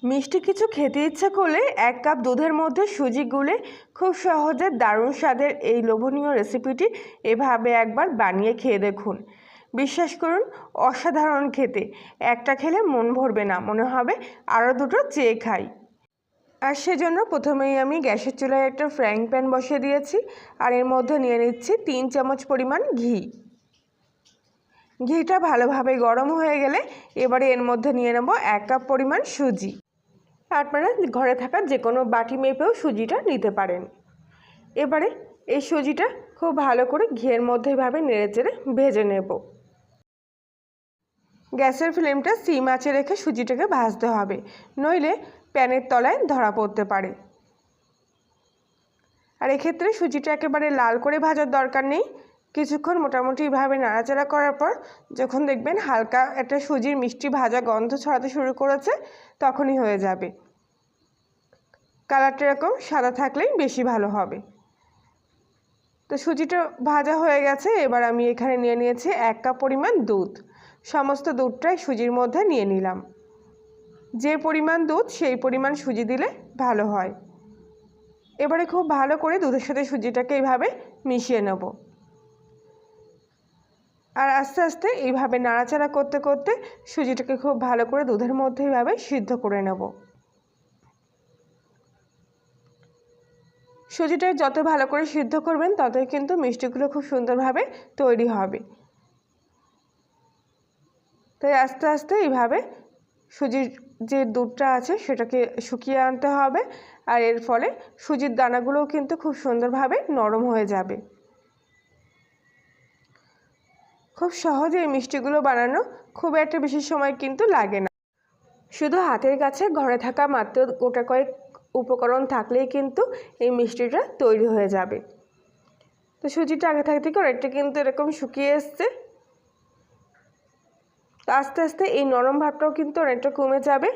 মিষ্টি কিছু খেতে ইচ্ছা করলে 1 কাপ দুধের মধ্যে সুজি গুলে খুব সহজে দারুণ স্বাদের এই লোভনীয় রেসিপিটি এভাবে একবার বানিয়ে খেয়ে দেখুন। বিশ্বাস করুন, অসাধারণ খেতে। একটা খেলে মন ভরবে না, মনে হবে আরও দুটো চেয়ে খাই। আর সেজন্য প্রথমেই আমি গ্যাসের চুলায় একটা ফ্রাইং প্যান বসিয়ে দিয়েছি, আর এর মধ্যে নিয়ে নিচ্ছি 3 চামচ পরিমাণ ঘি। ঘিটা ভালোভাবে গরম হয়ে গেলে এবারে এর মধ্যে নিয়ে নেব 1 কাপ পরিমাণ সুজি। আপনারা ঘরে থাকা যে কোনো বাটি মেপেও সুজিটা নিতে পারেন। এবারে এই সুজিটা খুব ভালো করে ঘিয়ের মধ্যে এভাবে নেড়েচেড়ে ভেজে নেব। গ্যাসের ফ্লেমটা সিম আঁচে রেখে সুজিটাকে ভাজতে হবে, নইলে প্যানের তলায় ধরা পড়তে পারে। আর এক্ষেত্রে সুজিটা একেবারে লাল করে ভাজার দরকার নেই। কিছুক্ষণ মোটামুটি এভাবে নাড়াচাড়া করার পর যখন দেখবেন হালকা একটা সুজির মিষ্টি ভাজা গন্ধ ছড়াতে শুরু করেছে, তখনই হয়ে যাবে। কালারটা এরকম সাদা থাকলেই বেশি ভালো হবে। তো সুজিটা ভাজা হয়ে গেছে। এবার আমি এখানে নিয়ে নিয়েছি 1 কাপ পরিমাণ দুধ। সমস্ত দুধটাই সুজির মধ্যে নিয়ে নিলাম। যে পরিমাণ দুধ সেই পরিমাণ সুজি দিলে ভালো হয়। এবারে খুব ভালো করে দুধের সাথে সুজিটাকে এইভাবে মিশিয়ে নেব। আর আস্তে আস্তে এইভাবে নাড়াচাড়া করতে করতে সুজিটাকে খুব ভালো করে দুধের মধ্যে এইভাবে সিদ্ধ করে নেব। সুজিটা যত ভালো করে সিদ্ধ করবেন ততই কিন্তু মিষ্টিগুলো খুব সুন্দরভাবে তৈরি হবে। তাই আস্তে আস্তে এইভাবে সুজির যে দুধটা আছে সেটাকে শুকিয়ে আনতে হবে, আর এর ফলে সুজির দানাগুলোও কিন্তু খুব সুন্দরভাবে নরম হয়ে যাবে। খুব সহজে এই মিষ্টিগুলো বানানো, খুব একটা বেশি সময় কিন্তু লাগে না। শুধু হাতের কাছে ঘরে থাকা মাত্র গোটা কয়েক উপকরণ থাকলেই কিন্তু এই মিষ্টিটা তৈরি হয়ে যাবে। তো সুজিটা আগে থেকে অনেকটা কিন্তু এরকম শুকিয়ে এসছে। তো আস্তে আস্তে এই নরম ভাবটাও কিন্তু অনেকটা কমে যাবে,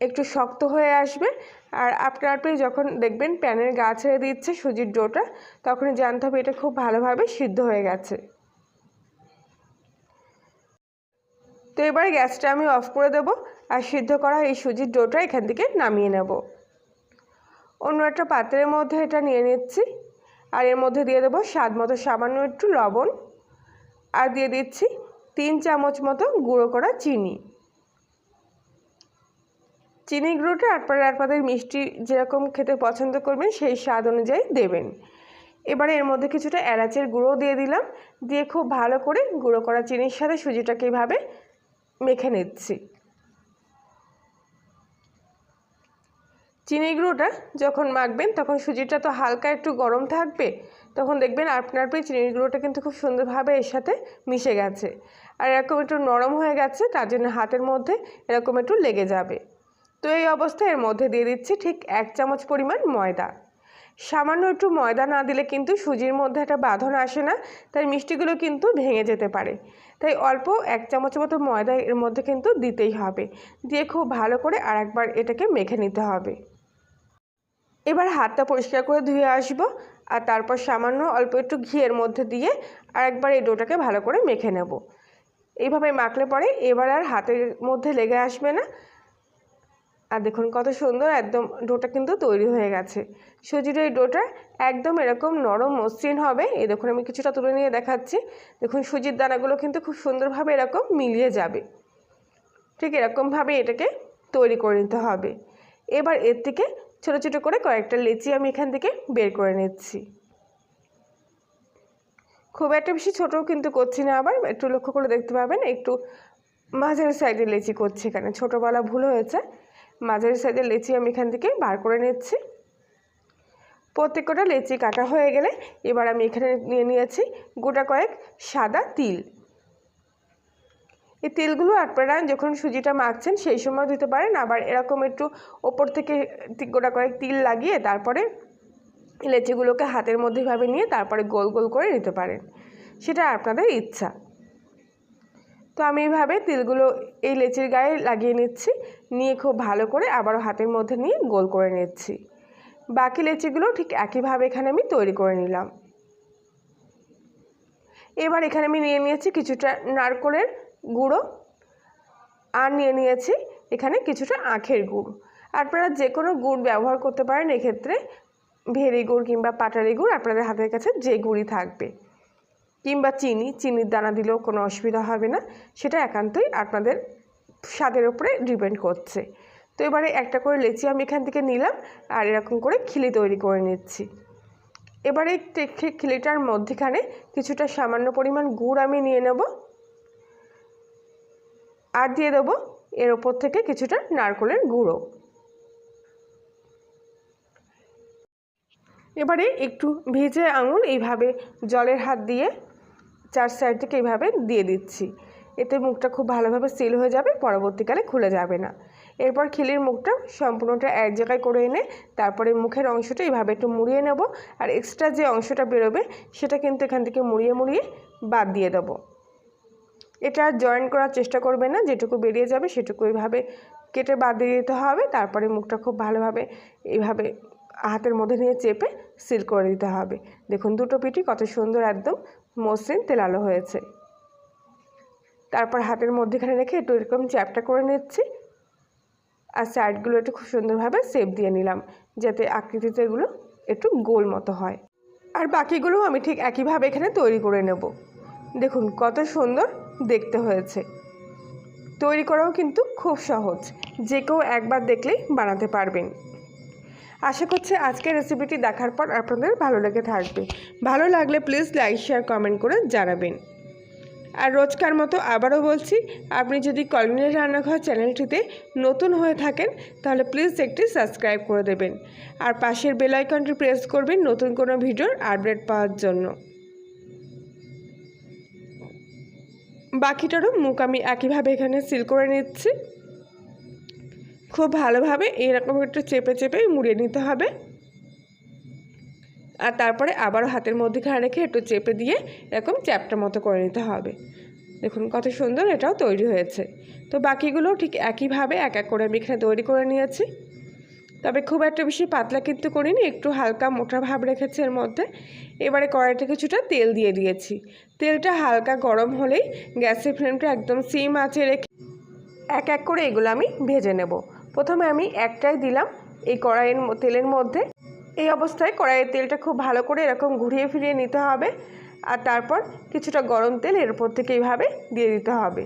একটু শক্ত হয়ে আসবে। আর আপনি যখন দেখবেন প্যানের গা ছেড়ে দিচ্ছে সুজির ডোটা, তখনই জানতে হবে এটা খুব ভালোভাবে সিদ্ধ হয়ে গেছে। তো এবার গ্যাসটা আমি অফ করে দেব, আর সিদ্ধ করা এই সুজির ডোটা এখান থেকে নামিয়ে নেব। অন্য একটা পাত্রের মধ্যে এটা নিয়ে নিচ্ছি, আর এর মধ্যে দিয়ে দেবো স্বাদ মতো সামান্য একটু লবণ, আর দিয়ে দিচ্ছি 3 চামচ মতো গুঁড়ো করা চিনি। চিনি গুঁড়োটা আপনাদের মিষ্টি যেরকম খেতে পছন্দ করবেন সেই স্বাদ অনুযায়ী দেবেন। এবারে এর মধ্যে কিছুটা এলাচের গুঁড়ো দিয়ে দিলাম, দিয়ে খুব ভালো করে গুঁড়ো করা চিনির সাথে সুজিটাকে এইভাবে মেখে নিচ্ছি। চিনি গুঁড়োটা যখন মাখবেন তখন সুজিটা তো হালকা একটু গরম থাকবে, তখন দেখবেন আপনার চিনির গুঁড়োটা কিন্তু খুব সুন্দরভাবে এর সাথে মিশে গেছে, আর এরকম একটু নরম হয়ে গেছে, তার জন্য হাতের মধ্যে এরকম একটু লেগে যাবে। তো এই অবস্থায় এর মধ্যে দিয়ে দিচ্ছি ঠিক 1 চামচ পরিমাণ ময়দা। সামান্য একটু ময়দা না দিলে কিন্তু সুজির মধ্যে একটা বাঁধন আসে না, তাই মিষ্টিগুলো কিন্তু ভেঙে যেতে পারে। তাই অল্প 1 চামচ মতো ময়দা এর মধ্যে কিন্তু দিতেই হবে। দিয়ে খুব ভালো করে আরেকবার এটাকে মেখে নিতে হবে। এবার হাতটা পরিষ্কার করে ধুয়ে আসবো, আর তারপর সামান্য অল্প একটু ঘিয়ের মধ্যে দিয়ে আরেকবার এই ডোটাকে ভালো করে মেখে নেব। এইভাবে মাখলে পরে এবার আর হাতের মধ্যে লেগে আসবে না। আর দেখুন কত সুন্দর একদম ডোটা কিন্তু তৈরি হয়ে গেছে। সুজির এই ডোটা একদম এরকম নরম মসৃণ হবে। এই দেখুন আমি কিছুটা তুলে নিয়ে দেখাচ্ছি। দেখুন সুজির দানাগুলো কিন্তু খুব সুন্দরভাবে এরকম মিলিয়ে যাবে। ঠিক এরকমভাবে এটাকে তৈরি করে নিতে হবে। এবার এর থেকে ছোটো ছোটো করে কয়েকটা লেচি আমি এখান থেকে বের করে নিচ্ছি। খুব একটা বেশি ছোটও কিন্তু করছি না, আবার একটু লক্ষ্য করে দেখতে পাবেন একটু মাঝারি সাইজের লেচি করছি। এখানে ছোটো বলা ভুল হয়েছে, মাঝারি সাইজের লেচি আমি এখান থেকে বার করে নিচ্ছি। প্রত্যেকটা লেচি কাটা হয়ে গেলে এবার আমি এখানে নিয়ে নিয়েছি গোটা কয়েক সাদা তিল। এই তেলগুলো আপনারা যখন সুজিটা মাখছেন সেই সময় দিতে পারেন, আবার এরকম একটু ওপর থেকে গোটা কয়েক তিল লাগিয়ে তারপরে লেচিগুলোকে হাতের মধ্যে ভাবে নিয়ে তারপরে গোল গোল করে নিতে পারেন, সেটা আপনাদের ইচ্ছা। তো আমি এইভাবে তিলগুলো এই লেচির গায়ে লাগিয়ে নিচ্ছি, নিয়ে খুব ভালো করে আবারও হাতের মধ্যে নিয়ে গোল করে নিচ্ছি। বাকি লেচিগুলো ঠিক একইভাবে এখানে আমি তৈরি করে নিলাম। এবার এখানে আমি নিয়ে নিয়েছি কিছুটা নারকেলের গুঁড়ো, আর নিয়ে নিয়েছি এখানে কিছুটা আখের গুড়। আপনারা যে কোনো গুড় ব্যবহার করতে পারেন, এক্ষেত্রে ভেরি গুড় কিংবা পাটালি গুড় আপনাদের হাতের কাছে যে গুড়ই থাকবে, কিংবা চিনির দানা দিলেও কোনো অসুবিধা হবে না, সেটা একান্তই আপনাদের স্বাদের উপরে ডিপেন্ড করছে। তো এবারে একটা করে লেচি আমি এখান থেকে নিলাম আর এরকম করে খিলি তৈরি করে নিচ্ছি। এবারে খিলিটার মধ্যেখানে কিছুটা সামান্য পরিমাণ গুড় আমি নিয়ে নেব আর দিয়ে দেবো এর ওপর থেকে কিছুটা নারকেলের গুঁড়ো। এবারে একটু ভেজে আঙুল এইভাবে জলের হাত দিয়ে চার সাইড থেকে এইভাবে দিয়ে দিচ্ছি। এতে মুখটা খুব ভালোভাবে সিল হয়ে যাবে, পরবর্তীকালে খুলে যাবে না। এরপর খিলির মুখটা সম্পূর্ণটা এক জায়গায় করে এনে তারপরে মুখের অংশটা এইভাবে একটু মুড়িয়ে নেব, আর এক্সট্রা যে অংশটা বেরোবে সেটা কিন্তু এখান থেকে মুড়িয়ে মুড়িয়ে বাদ দিয়ে দেবো। এটা জয়েন করার চেষ্টা করবেন না, যেটুকু বেরিয়ে যাবে সেটুকু এইভাবে কেটে বাদ দিয়ে দিতে হবে। তারপরে মুখটা খুব ভালোভাবে এইভাবে হাতের মধ্যে নিয়ে চেপে সিল করে দিতে হবে। দেখুন দুটো পিঠই কত সুন্দর একদম মসৃণ তেলালো হয়েছে। তারপর হাতের মধ্যেখানে রেখে একটু এরকম চ্যাপটা করে নিচ্ছি আর সাইডগুলো একটু খুব সুন্দরভাবে শেপ দিয়ে নিলাম, যাতে আকৃতিতে এগুলো একটু গোল মতো হয়। আর বাকিগুলো আমি ঠিক একইভাবে এখানে তৈরি করে নেব। দেখুন কত সুন্দর দেখতে হয়েছে। তৈরি করাও কিন্তু খুব সহজ, যে কেউ একবার দেখলেই বানাতে পারবেন। আশা করছি আজকের রেসিপিটি দেখার পর আপনাদের ভালো লেগে থাকবে। ভালো লাগলে প্লিজ লাইক শেয়ার কমেন্ট করে জানাবেন। আর রোজকার মতো আবারও বলছি, আপনি যদি কলিনের রান্নাঘর চ্যানেলটিতে নতুন হয়ে থাকেন তাহলে প্লিজ একটি সাবস্ক্রাইব করে দেবেন আর পাশের বেল আইকনটি প্রেস করবেন নতুন কোনো ভিডিওর আপডেট পাওয়ার জন্য। বাকিটারও মুখ আমি একইভাবে এখানে সিল করে নিচ্ছি। খুব ভালোভাবে এরকম একটু চেপে চেপে মুড়িয়ে নিতে হবে আর তারপরে আবারও হাতের মধ্যেখানে রেখে একটু চেপে দিয়ে এরকম চ্যাপটা মতো করে নিতে হবে। দেখুন কত সুন্দর এটাও তৈরি হয়েছে। তো বাকিগুলো ঠিক একইভাবে এক এক করে আমি এখানে তৈরি করে নিয়েছি। তবে খুব একটা বেশি পাতলা কিন্তু করিনি, একটু হালকা মোটা ভাব রেখেছি এর মধ্যে। এবারে কড়াইতে কিছুটা তেল দিয়ে দিয়েছি। তেলটা হালকা গরম হলেই গ্যাসের ফ্লেমটা একদম সিম আঁচে রেখে এক এক করে এগুলো আমি ভেজে নেব। প্রথমে আমি একটাই দিলাম এই কড়াইয়ের তেলের মধ্যে। এই অবস্থায় কড়াইয়ের তেলটা খুব ভালো করে এরকম ঘুরিয়ে ফিরিয়ে নিতে হবে আর তারপর কিছুটা গরম তেল এর উপর থেকে এইভাবে দিয়ে দিতে হবে।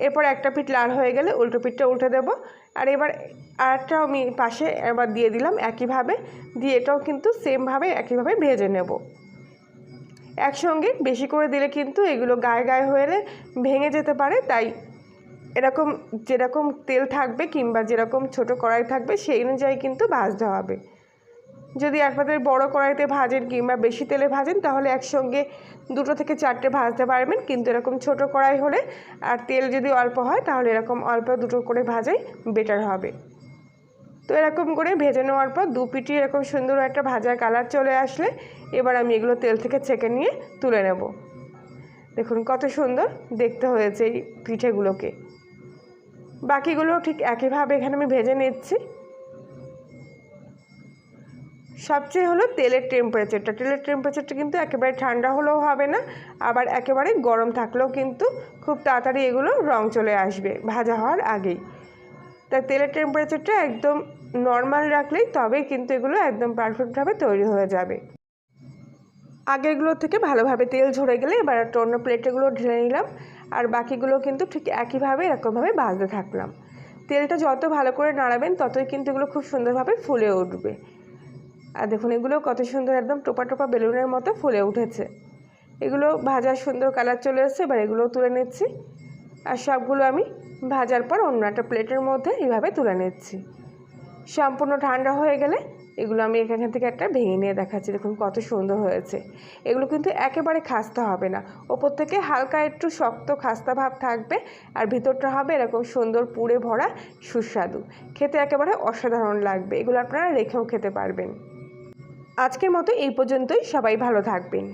এরপর একটা পিঠ লাল হয়ে গেলে উল্টো পিঠটা উল্টে দেবো আর এবার আরেকটাও আমি পাশে এবার দিয়ে দিলাম একইভাবে, দিয়ে এটাও কিন্তু সেমভাবে একইভাবে ভেজে নেব। একসঙ্গে বেশি করে দিলে কিন্তু এগুলো গায়ে গায়ে হয়ে ভেঙে যেতে পারে, তাই এরকম যেরকম তেল থাকবে কিংবা যেরকম ছোট কড়াই থাকবে সেই অনুযায়ী কিন্তু ভাজতে হবে। যদি আপনাদের বড় কড়াইতে ভাজেন কিংবা বেশি তেলে ভাজেন তাহলে একসঙ্গে 2 থেকে 4টে ভাজতে পারবেন, কিন্তু এরকম ছোট কড়াই হলে আর তেল যদি অল্প হয় তাহলে এরকম অল্প 2 করে ভাজাই বেটার হবে। তো এরকম করে ভেজে নেওয়ার পর দু পিঠি এরকম সুন্দর একটা ভাজার কালার চলে আসলে এবার আমি এগুলো তেল থেকে ছেঁকে নিয়ে তুলে নেব। দেখুন কত সুন্দর দেখতে হয়েছে এই পিঠেগুলোকে। বাকিগুলো ঠিক একইভাবে এখানে আমি ভেজে নিচ্ছি। সবচেয়ে হলো তেলের টেম্পারেচারটা কিন্তু একেবারে ঠান্ডা হলেও হবে না, আবার একেবারে গরম থাকলেও কিন্তু খুব তাড়াতাড়ি এগুলো রং চলে আসবে ভাজা হওয়ার আগেই। তাই তেলের টেম্পারেচারটা একদম নর্মাল রাখলেই তবেই কিন্তু এগুলো একদম পারফেক্টভাবে তৈরি হয়ে যাবে। আগেরগুলো থেকে ভালোভাবে তেল ঝরে গেলে এবার একটা অন্য প্লেটেগুলো ঢেলে নিলাম আর বাকিগুলো কিন্তু ঠিক একইভাবে এরকমভাবে ভাজতে থাকলাম। তেলটা যত ভালো করে নাড়াবেন ততই কিন্তু এগুলো খুব সুন্দরভাবে ফুলে উঠবে। আর দেখুন এগুলো কত সুন্দর একদম টোপা টোপা বেলুনের মতো ফুলে উঠেছে। এগুলো ভাজার সুন্দর কালার চলে এসেছে, এবার এগুলোও তুলে নিচ্ছি আর সবগুলো আমি ভাজার পর অন্য একটা প্লেটের মধ্যে এইভাবে তুলে নিচ্ছি। সম্পূর্ণ ঠান্ডা হয়ে গেলে এগুলো আমি এখান থেকে একটা ভেঙে নিয়ে দেখাচ্ছি। দেখুন কত সুন্দর হয়েছে। এগুলো কিন্তু একেবারে খাস্তা হবে না, ওপর থেকে হালকা একটু শক্ত খাস্তা ভাব থাকবে আর ভিতরটা হবে এরকম সুন্দর পুড়ে ভরা সুস্বাদু। খেতে একেবারে অসাধারণ লাগবে, এগুলো আপনারা রেখেও খেতে পারবেন। আজকের মতো এই পর্যন্তই, সবাই ভালো থাকবেন।